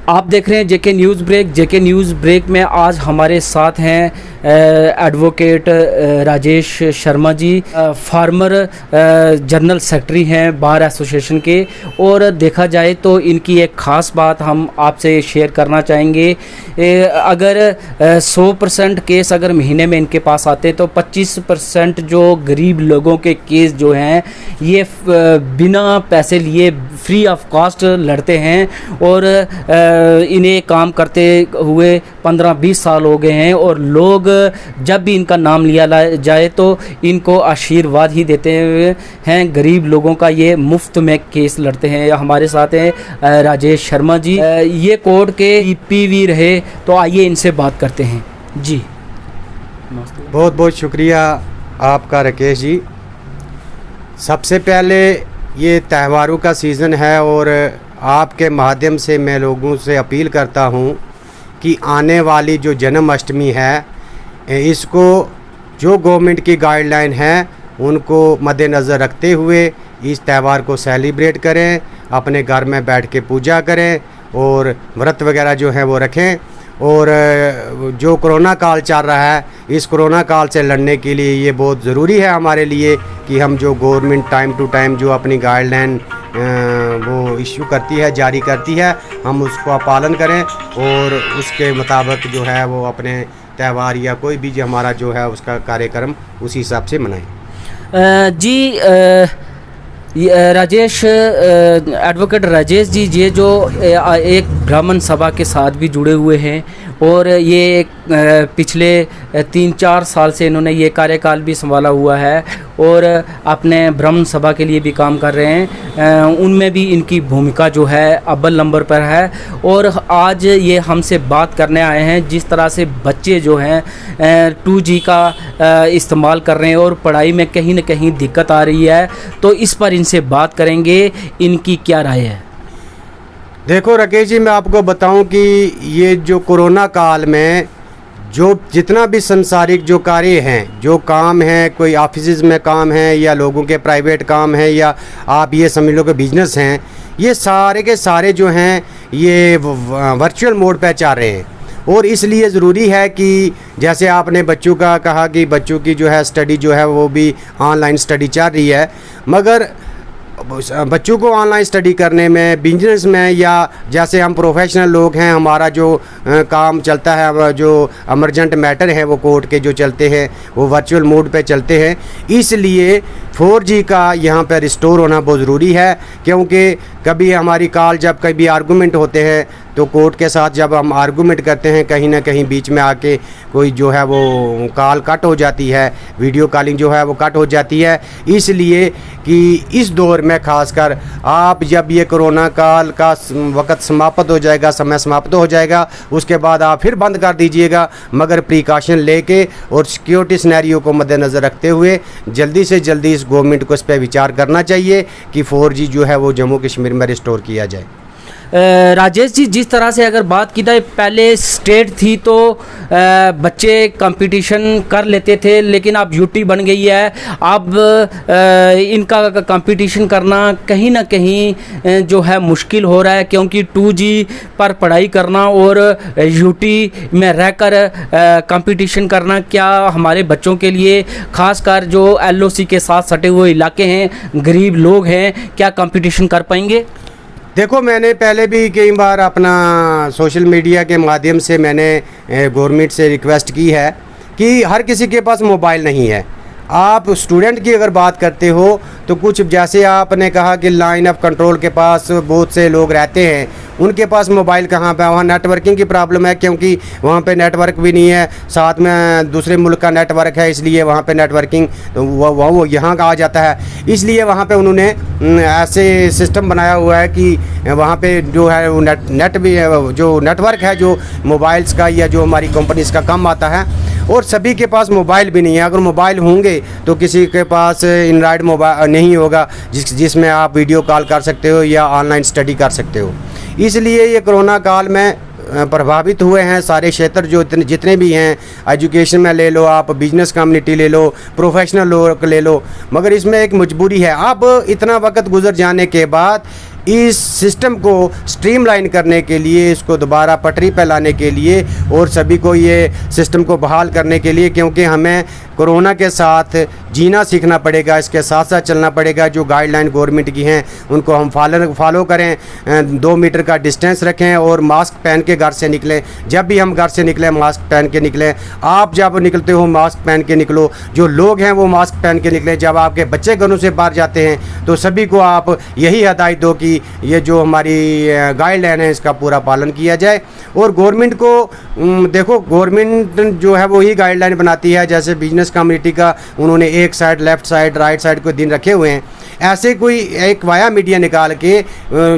आप देख रहे हैं जेके न्यूज़ ब्रेक। जेके न्यूज़ ब्रेक में आज हमारे साथ हैं advocate Rajesh Sharma ji, farmer general secretary हैं बार एसोसिएशन के। और देखा जाए तो इनकी एक ख़ास बात हम आपसे शेयर करना चाहेंगे। अगर 100% केस अगर महीने में इनके पास आते तो 25% जो गरीब लोगों के केस जो हैं ये बिना पैसे लिए फ्री ऑफ कॉस्ट लड़ते हैं। और इन्हें काम करते हुए 15-20 साल हो गए हैं और लोग जब भी इनका नाम लिया जाए तो इनको आशीर्वाद ही देते हैं। गरीब लोगों का ये मुफ्त में केस लड़ते हैं। हमारे साथ हैं राजेश शर्मा जी, ये कोर्ट के पीवी रहे। तो आइए इनसे बात करते हैं जी। बहुत बहुत शुक्रिया आपका राकेश जी। सबसे पहले ये त्योहारों का सीज़न है और आपके माध्यम से मैं लोगों से अपील करता हूँ कि आने वाली जो जन्माष्टमी है इसको जो गवर्नमेंट की गाइडलाइन है उनको मद्देनज़र रखते हुए इस त्यौहार को सेलिब्रेट करें, अपने घर में बैठ के पूजा करें और व्रत वगैरह जो है वो रखें। और जो कोरोना काल चल रहा है इस कोरोना काल से लड़ने के लिए ये बहुत ज़रूरी है हमारे लिए कि हम जो गवर्नमेंट टाइम टू टाइम जो अपनी गाइडलाइन वो इश्यू करती है, जारी करती है, हम उसका पालन करें और उसके मुताबिक जो है वो अपने त्यौहार या कोई भी जो हमारा जो है उसका कार्यक्रम उसी हिसाब से मनाएं। राजेश, एडवोकेट राजेश जी, ये जो एक ब्राह्मण सभा के साथ भी जुड़े हुए हैं और ये पिछले 3-4 साल से इन्होंने ये कार्यकाल भी संभाला हुआ है और अपने ब्राह्मण सभा के लिए भी काम कर रहे हैं। उनमें भी इनकी भूमिका जो है अव्वल नंबर पर है। और आज ये हमसे बात करने आए हैं जिस तरह से बच्चे जो हैं 2G का इस्तेमाल कर रहे हैं और पढ़ाई में कहीं ना कहीं दिक्कत आ रही है। तो इस पर इनसे बात करेंगे, इनकी क्या राय है। देखो राकेश जी, मैं आपको बताऊं कि ये जो कोरोना काल में जो जितना भी संसारिक जो कार्य हैं, जो काम हैं, कोई ऑफिस में काम है या लोगों के प्राइवेट काम है या आप ये समझ लो कि बिजनेस हैं, ये सारे के सारे जो हैं ये वर्चुअल मोड पे चल रहे हैं। और इसलिए ज़रूरी है कि जैसे आपने बच्चों का कहा कि बच्चों की जो है स्टडी जो है वो भी ऑनलाइन स्टडी चल रही है, मगर बच्चों को ऑनलाइन स्टडी करने में, बिजनेस में या जैसे हम प्रोफेशनल लोग हैं, हमारा जो काम चलता है, जो अमरजेंट मैटर है वो कोर्ट के जो चलते हैं वो वर्चुअल मोड पे चलते हैं। इसलिए 4G का यहाँ पे रिस्टोर होना बहुत ज़रूरी है, क्योंकि कभी हमारी कॉल जब कभी आर्गूमेंट होते हैं तो कोर्ट के साथ जब हम आर्गूमेंट करते हैं कहीं ना कहीं बीच में आके कोई जो है वो कॉल कट हो जाती है, वीडियो कॉलिंग जो है वो कट हो जाती है। इसलिए कि इस दौर में ख़ासकर आप जब ये कोरोना काल का वक़्त समाप्त हो जाएगा, समय समाप्त हो जाएगा, उसके बाद आप फिर बंद कर दीजिएगा, मगर प्रिकॉशन लेके और सिक्योरिटी सिनेरियो को मद्देनज़र रखते हुए जल्दी से जल्दी इस गवर्नमेंट को इस पर विचार करना चाहिए कि 4G जो है वो जम्मू कश्मीर में रिस्टोर किया जाए। राजेश जी, जिस तरह से अगर बात की जाए, पहले स्टेट थी तो बच्चे कंपटीशन कर लेते थे, लेकिन अब यूटी बन गई है। अब इनका कंपटीशन करना कहीं ना कहीं जो है मुश्किल हो रहा है, क्योंकि 2G पर पढ़ाई करना और यूटी में रहकर कंपटीशन करना क्या हमारे बच्चों के लिए, खासकर जो LOC के साथ सटे हुए इलाके हैं, गरीब लोग हैं, क्या कंपटीशन कर पाएंगे? देखो, मैंने पहले भी कई बार अपना सोशल मीडिया के माध्यम से मैंने गवर्नमेंट से रिक्वेस्ट की है कि हर किसी के पास मोबाइल नहीं है। आप स्टूडेंट की अगर बात करते हो तो कुछ जैसे आपने कहा कि लाइन ऑफ कंट्रोल के पास बहुत से लोग रहते हैं, उनके पास मोबाइल कहाँ पे, वहाँ नेटवर्किंग की प्रॉब्लम है, क्योंकि वहाँ पे नेटवर्क भी नहीं है, साथ में दूसरे मुल्क का नेटवर्क है, इसलिए वहाँ पे नेटवर्किंग वो यहाँ का आ जाता है। इसलिए वहाँ पे उन्होंने ऐसे सिस्टम बनाया हुआ है कि वहाँ पे जो है वो नेट भी जो नेटवर्क है जो मोबाइल्स का या जो हमारी कंपनीज़ का कम आता है, और सभी के पास मोबाइल भी नहीं है। अगर मोबाइल होंगे तो किसी के पास एंड्रॉयड मोबाइल नहीं होगा जिसमें आप वीडियो कॉल कर सकते हो या ऑनलाइन स्टडी कर सकते हो। इसलिए ये कोरोना काल में प्रभावित हुए हैं सारे क्षेत्र जो जितने भी हैं, एजुकेशन में ले लो आप, बिजनेस कम्युनिटी ले लो, प्रोफेशनल लोग ले लो, मगर इसमें एक मजबूरी है। अब इतना वक्त गुजर जाने के बाद इस सिस्टम को स्ट्रीमलाइन करने के लिए, इसको दोबारा पटरी पर लाने के लिए और सभी को ये सिस्टम को बहाल करने के लिए, क्योंकि हमें कोरोना के साथ जीना सीखना पड़ेगा, इसके साथ साथ चलना पड़ेगा। जो गाइडलाइन गवर्नमेंट की हैं उनको हम फॉलो करें, 2 मीटर का डिस्टेंस रखें और मास्क पहन के घर से निकलें। जब भी हम घर से निकलें मास्क पहन के निकलें। आप जब निकलते हो मास्क पहन के निकलो, जो लोग हैं वो मास्क पहन के निकलें। जब आपके बच्चे घरों से बाहर जाते हैं तो सभी को आप यही हदायत दो कि ये जो हमारी गाइडलाइन है इसका पूरा पालन किया जाए। और गवर्नमेंट को देखो, गवर्नमेंट जो है वो ही गाइडलाइन बनाती है। जैसे बिजनेस कम्युनिटी का उन्होंने एक side, left side, right side को दिन रखे हुए हैं, ऐसे कोई एक वाया मीडिया निकाल के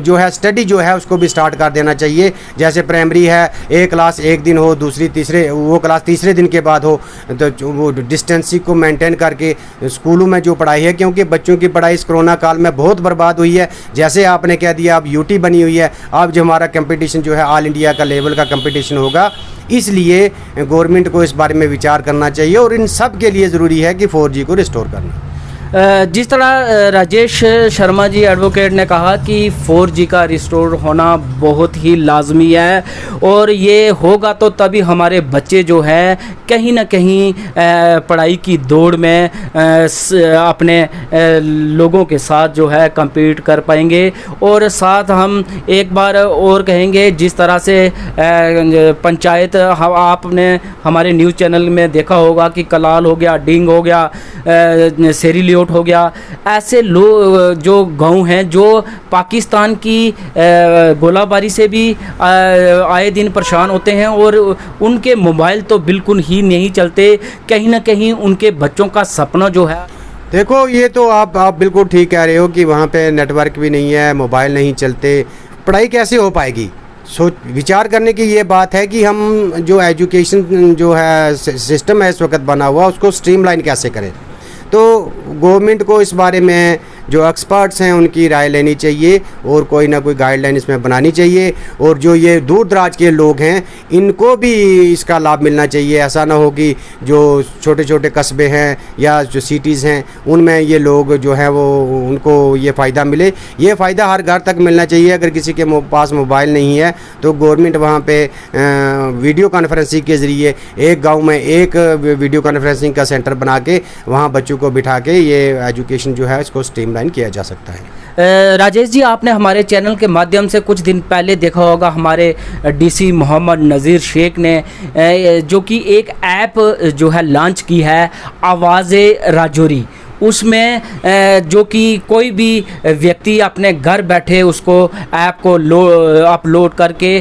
जो है स्टडी जो है उसको भी स्टार्ट कर देना चाहिए। जैसे प्राइमरी है, एक क्लास एक दिन हो, दूसरी तीसरे, वो क्लास तीसरे दिन के बाद हो, तो वो डिस्टेंसिंग को मेंटेन करके स्कूलों में जो पढ़ाई है, क्योंकि बच्चों की पढ़ाई इस कोरोना काल में बहुत बर्बाद हुई है। जैसे आपने कह दिया अब यूटी बनी हुई है, अब जो हमारा कंपटीशन जो है ऑल इंडिया का लेवल का कंपटीशन होगा, इसलिए गवर्नमेंट को इस बारे में विचार करना चाहिए। और इन सब के लिए ज़रूरी है कि 4G को रिस्टोर करना। जिस तरह राजेश शर्मा जी एडवोकेट ने कहा कि 4G का रिस्टोर होना बहुत ही लाजमी है और ये होगा तो तभी हमारे बच्चे जो हैं कहीं ना कहीं पढ़ाई की दौड़ में अपने लोगों के साथ जो है compete कर पाएंगे। और साथ हम एक बार और कहेंगे, जिस तरह से पंचायत, आपने हमारे न्यूज़ चैनल में देखा होगा कि कलाल हो गया, डींग हो गया, सेरीलियोट हो गया, ऐसे लोग जो गांव हैं जो पाकिस्तान की गोलाबारी से भी आए दिन परेशान होते हैं और उनके मोबाइल तो बिल्कुल ही नहीं चलते। कहीं ना कहीं उनके बच्चों का सपना जो है, देखो ये तो आप बिल्कुल ठीक कह रहे हो कि वहाँ पे नेटवर्क भी नहीं है, मोबाइल नहीं चलते, पढ़ाई कैसे हो पाएगी। विचार करने की ये बात है कि हम जो एजुकेशन जो है सिस्टम है इस वक्त बना हुआ, उसको स्ट्रीमलाइन कैसे करें। तो गवर्नमेंट को इस बारे में जो एक्सपर्ट्स हैं उनकी राय लेनी चाहिए और कोई ना कोई गाइडलाइन इसमें बनानी चाहिए। और जो ये दूर दराज के लोग हैं इनको भी इसका लाभ मिलना चाहिए। ऐसा ना हो कि जो छोटे छोटे कस्बे हैं या जो सिटीज़ हैं उनमें ये लोग जो है वो उनको ये फ़ायदा मिले। ये फ़ायदा हर घर तक मिलना चाहिए। अगर किसी के पास मोबाइल नहीं है तो गवर्नमेंट वहाँ पे वीडियो कॉन्फ्रेंसिंग के ज़रिए एक गाँव में एक वीडियो कॉन्फ्रेंसिंग का सेंटर बना के वहाँ बच्चों को बिठा के ये एजुकेशन जो है इसको स्ट्रीमलाइन किया जा सकता है। राजेश जी, आपने हमारे चैनल के माध्यम से कुछ दिन पहले देखा होगा हमारे डीसी मोहम्मद नज़ीर शेख ने जो कि एक ऐप जो है लॉन्च की है, आवाज़े राजौरी। उसमें जो कि कोई भी व्यक्ति अपने घर बैठे उसको ऐप को अपलोड करके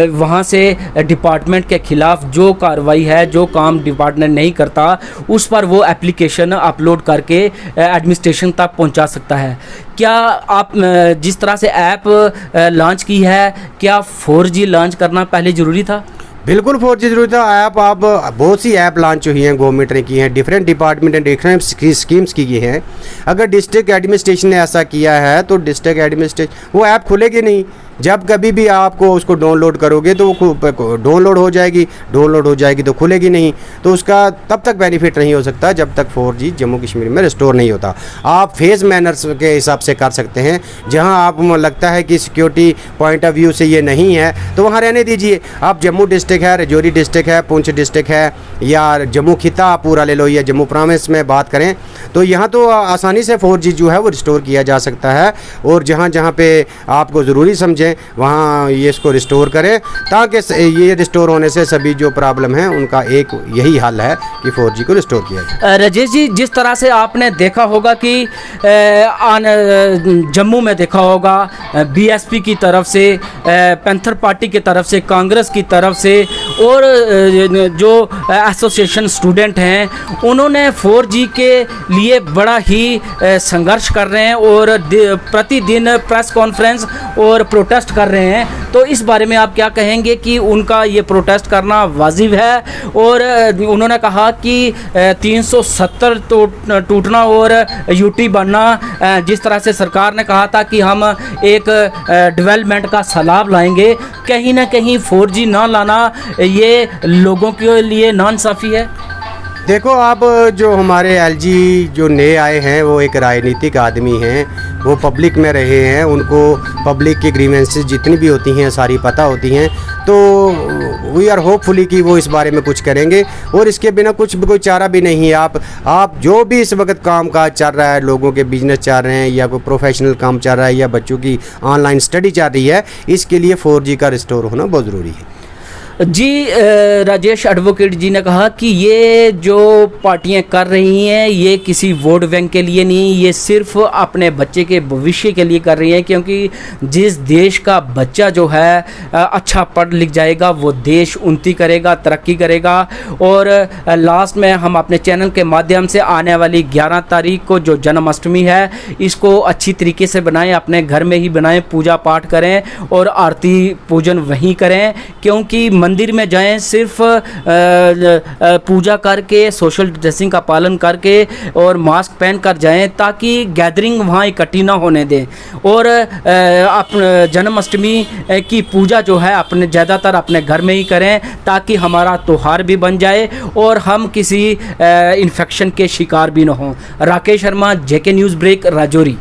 वहाँ से डिपार्टमेंट के ख़िलाफ़ जो कार्रवाई है, जो काम डिपार्टमेंट नहीं करता, उस पर वो एप्लीकेशन अपलोड करके एडमिनिस्ट्रेशन तक पहुँचा सकता है। क्या आप जिस तरह से ऐप लॉन्च की है, क्या 4G लॉन्च करना पहले ज़रूरी था? बिल्कुल 4G जरूरी था। ऐप आप बहुत सी ऐप लॉन्च हुई हैं, गवर्नमेंट ने की हैं, डिफरेंट डिपार्टमेंट ने डिफरेंट स्कीम्स की हैं। अगर डिस्ट्रिक्ट एडमिनिस्ट्रेशन ने ऐसा किया है तो डिस्ट्रिक्ट एडमिनिस्ट्रेशन वो ऐप खुलेगी नहीं। जब कभी भी आपको उसको डाउनलोड करोगे तो वो डाउनलोड हो जाएगी तो खुलेगी नहीं। तो उसका तब तक बेनिफिट नहीं हो सकता जब तक 4G जम्मू कश्मीर में रिस्टोर नहीं होता। आप फेज़ मैनर्स के हिसाब से कर सकते हैं। जहां आपको लगता है कि सिक्योरिटी पॉइंट ऑफ व्यू से ये नहीं है तो वहां रहने दीजिए। आप जम्मू डिस्ट्रिक्ट है, राजौरी डिस्ट्रिक्ट है, पुंछ डिस्ट्रिक्ट है या जम्मू खिता आप पूरा ले लो या जम्मू प्रोविंस में बात करें तो यहाँ तो आसानी से 4G जो है वो रिस्टोर किया जा सकता है। और जहाँ जहाँ पे आपको ज़रूरी समझें वहाँ ये इसको रिस्टोर करें ताकि ये रिस्टोर होने से सभी जो प्रॉब्लम है उनका एक यही हल है कि 4G को रिस्टोर किया जाए। राजेश जी, जिस तरह से आपने देखा होगा कि जम्मू में देखा होगा BSP की तरफ से, पैंथर पार्टी की तरफ से, कांग्रेस की तरफ से और जो एसोसिएशन स्टूडेंट हैं उन्होंने 4G के लिए बड़ा ही संघर्ष कर रहे हैं और प्रतिदिन प्रेस कॉन्फ्रेंस और प्रोटेस्ट कर रहे हैं। तो इस बारे में आप क्या कहेंगे कि उनका ये प्रोटेस्ट करना वाजिब है? और उन्होंने कहा कि 370 टूटना और यूटी बनना, जिस तरह से सरकार ने कहा था कि हम एक डेवलपमेंट का सैलाब लाएंगे, कहीं ना कहीं 4G ना लाना ये लोगों के लिए नाइंसाफ़ी है। देखो आप जो हमारे एलजी जो नए आए हैं वो एक राजनीतिक आदमी हैं, वो पब्लिक में रहे हैं, उनको पब्लिक की ग्रीवेंसेस जितनी भी होती हैं सारी पता होती हैं, तो वी आर होपफुली कि वो इस बारे में कुछ करेंगे और इसके बिना कुछ भी कोई चारा भी नहीं है। आप जो भी इस वक्त काम काज चल रहा है, लोगों के बिजनेस चल रहे हैं या कोई प्रोफेशनल काम चल रहा है या बच्चों की ऑनलाइन स्टडी चल रही है, इसके लिए 4G का रिस्टोर होना बहुत ज़रूरी है। जी राजेश एडवोकेट जी ने कहा कि ये जो पार्टियां कर रही हैं ये किसी वोट बैंक के लिए नहीं, ये सिर्फ अपने बच्चे के भविष्य के लिए कर रही हैं, क्योंकि जिस देश का बच्चा जो है अच्छा पढ़ लिख जाएगा वो देश उन्नति करेगा, तरक्की करेगा। और लास्ट में हम अपने चैनल के माध्यम से आने वाली 11 तारीख को जो जन्माष्टमी है इसको अच्छी तरीके से बनाएं, अपने घर में ही बनाएं, पूजा पाठ करें और आरती पूजन वहीं करें, क्योंकि मंदिर में जाएं सिर्फ पूजा करके, सोशल डिस्टेंसिंग का पालन करके और मास्क पहन कर जाएं, ताकि गैदरिंग वहाँ इकट्ठी ना होने दें। और जन्माष्टमी की पूजा जो है अपने ज़्यादातर अपने घर में ही करें, ताकि हमारा त्यौहार भी बन जाए और हम किसी इन्फेक्शन के शिकार भी ना हों। राकेश शर्मा, जेके न्यूज़ ब्रेक, राजौरी।